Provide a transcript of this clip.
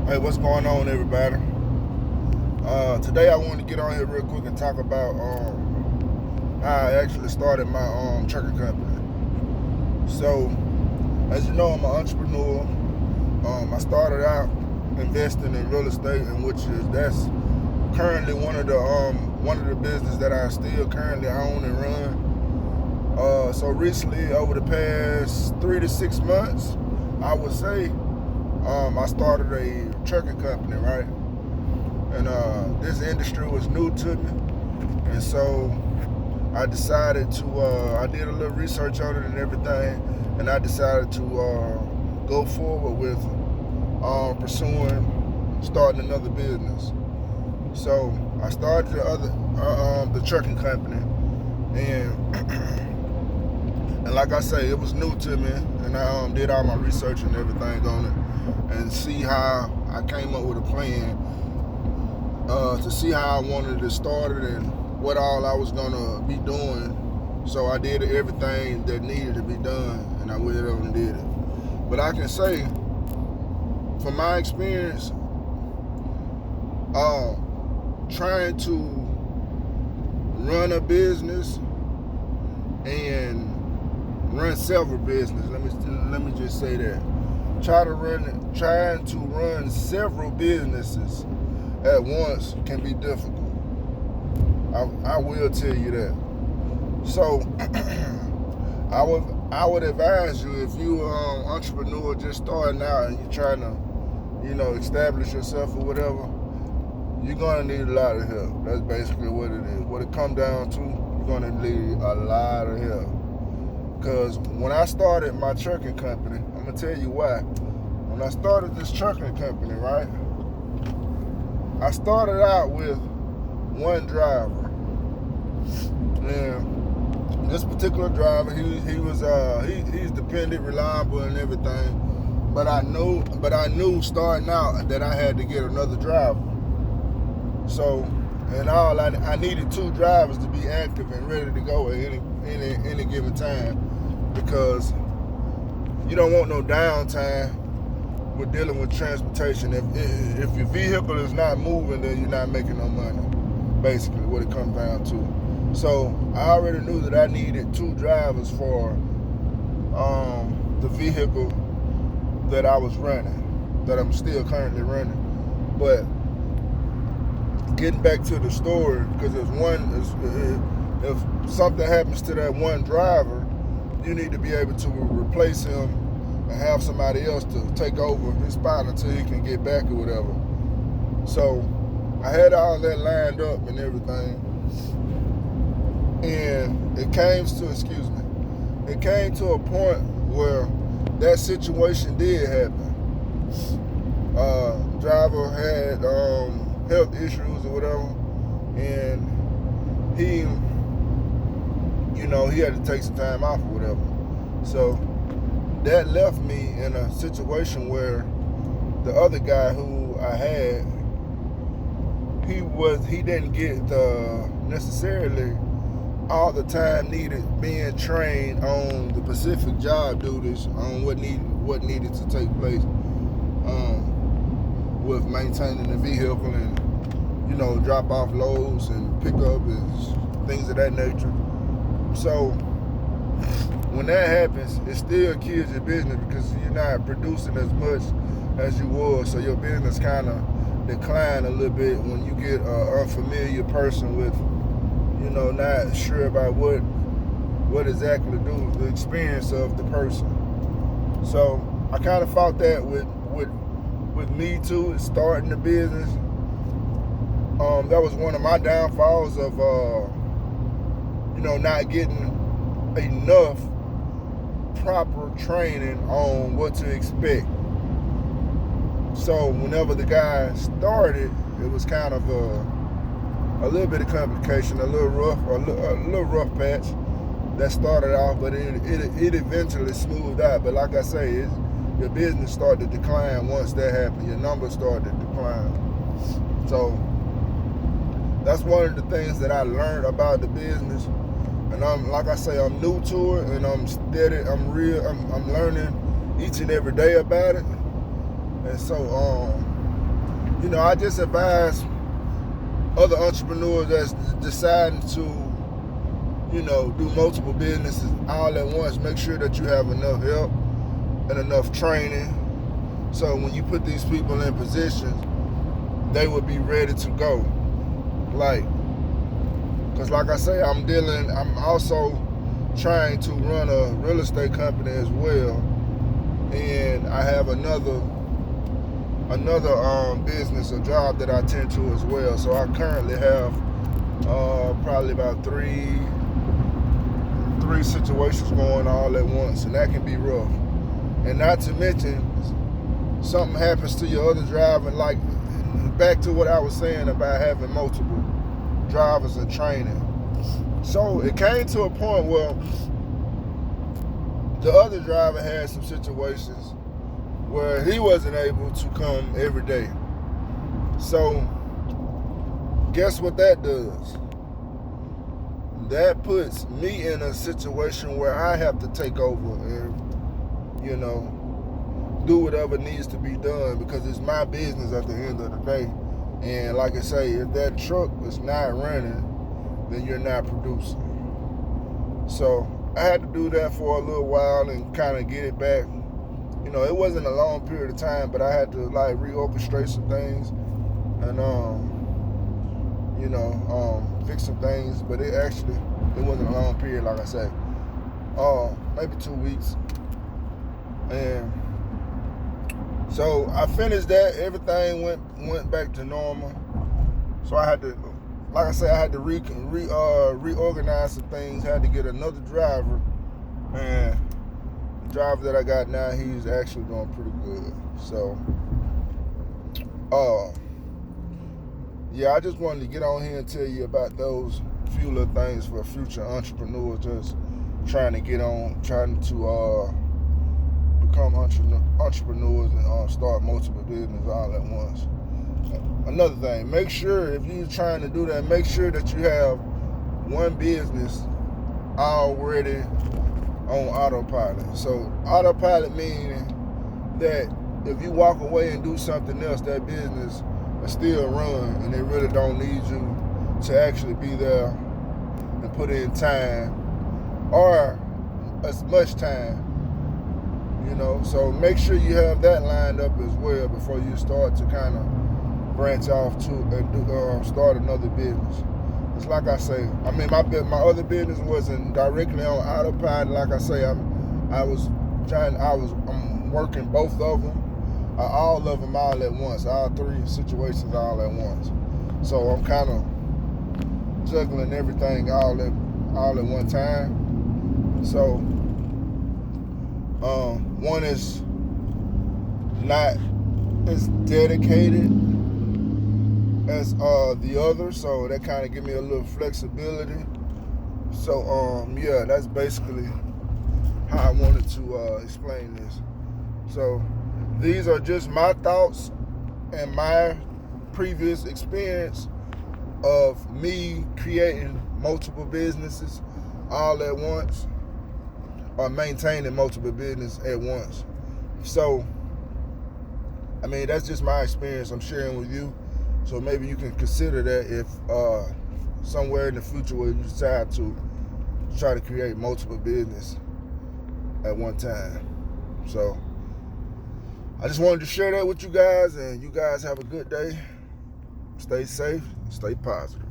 Hey, what's going on, everybody? Today I want to get on here real quick and talk about how I actually started my trucking company. So, as you know, I'm an entrepreneur. I started out investing in real estate, and that's currently one of the business that I still currently own and run. So recently, over the past 3 to 6 months, I would say I started a trucking company, right? And this industry was new to me, and so I decided to. I did a little research on it and everything, and I decided to go forward with pursuing starting another business. So I started the trucking company, and and like I say, it was new to me, and I did all my research and everything on it, and see how I came up with a plan to see how I wanted to start it and what all I was gonna be doing. So I did everything that needed to be done, and I went over and did it. But I can say, from my experience, trying to run a business and run several businesses. Let me just say that. Trying to run several businesses at once can be difficult. I will tell you that. So I would advise you, if you entrepreneur just starting out and you're trying to establish yourself or whatever, you're gonna need a lot of help. That's basically what it is. What it comes down to, you're gonna need a lot of help. Because when I started my trucking company, I'm gonna tell you why. When I started this trucking company, right, I started out with one driver. And this particular driver, he's dependent, reliable, and everything. But I knew starting out that I had to get another driver. So, and I needed two drivers to be active and ready to go at any given time, because you don't want no downtime with dealing with transportation. If your vehicle is not moving, then you're not making no money. Basically, what it comes down to. So I already knew that I needed two drivers for the vehicle that I was running, that I'm still currently running. But getting back to the story, because if something happens to that one driver, you need to be able to replace him and have somebody else to take over his spot until he can get back or whatever. So I had all that lined up and everything, and it came to a point where that situation did happen. Driver had health issues or whatever, and he had to take some time off or whatever. So that left me in a situation where the other guy who I had, he didn't get necessarily all the time needed being trained on the specific job duties on what needed to take place with maintaining the vehicle and drop off loads and pick up and things of that nature. So when that happens, it still kills your business, because you're not producing as much as you would. So your business kind of decline a little bit when you get an unfamiliar person with, not sure about what exactly to do, the experience of the person. So I kind of fought that with me too, starting the business. That was one of my downfalls of not getting enough proper training on what to expect. So whenever the guy started, it was kind of a little bit of complication, a little rough patch that started off, but it eventually smoothed out. But like I say, your business started to decline once that happened. Your numbers started to decline. So that's one of the things that I learned about the business. And I'm new to it, and I'm learning each and every day about it. And so I just advise other entrepreneurs that's deciding to, do multiple businesses all at once. Make sure that you have enough help and enough training, so when you put these people in positions, they will be ready to go. Because like I say, I'm also trying to run a real estate company as well, and I have another business, a job that I tend to as well. So I currently have probably about three situations going all at once, and that can be rough. And not to mention, something happens to your other driver, like back to what I was saying about having multiple drivers and training. So it came to a point where the other driver had some situations where he wasn't able to come every day. So guess what that does? That puts me in a situation where I have to take over and, do whatever needs to be done, because it's my business at the end of the day. And like I say, if that truck is not running, then you're not producing. So I had to do that for a little while and kind of get it back. It wasn't a long period of time, but I had to reorchestrate some things and fix some things. But it wasn't a long period, like I say. Maybe 2 weeks. And so I finished that. Everything went back to normal. So I had to, like I say, I had to reorganize some things. Had to get another driver, and the driver that I got now, he's actually doing pretty good. So, yeah, I just wanted to get on here and tell you about those few little things for future entrepreneurs just trying to become entrepreneurs and start multiple businesses all at once. Another thing, make sure if you're trying to do that, make sure that you have one business already on autopilot. So autopilot meaning that if you walk away and do something else, that business will still run, and they really don't need you to actually be there and put in time or as much time. So make sure you have that lined up as well before you start to kind of branch off to and start another business. It's like I say, my other business wasn't directly on autopilot. Like I say, I'm working both of them, all of them all at once, all three situations all at once. So I'm kind of juggling everything all at one time. So one is not as dedicated as the other, so that kind of give me a little flexibility. So yeah, that's basically how I wanted to explain this. So these are just my thoughts and my previous experience of me creating multiple businesses all at once, or maintaining multiple businesses at once. So that's just my experience I'm sharing with you. So maybe you can consider that if somewhere in the future where you decide to try to create multiple business at one time. So I just wanted to share that with you guys, and you guys have a good day. Stay safe, stay positive.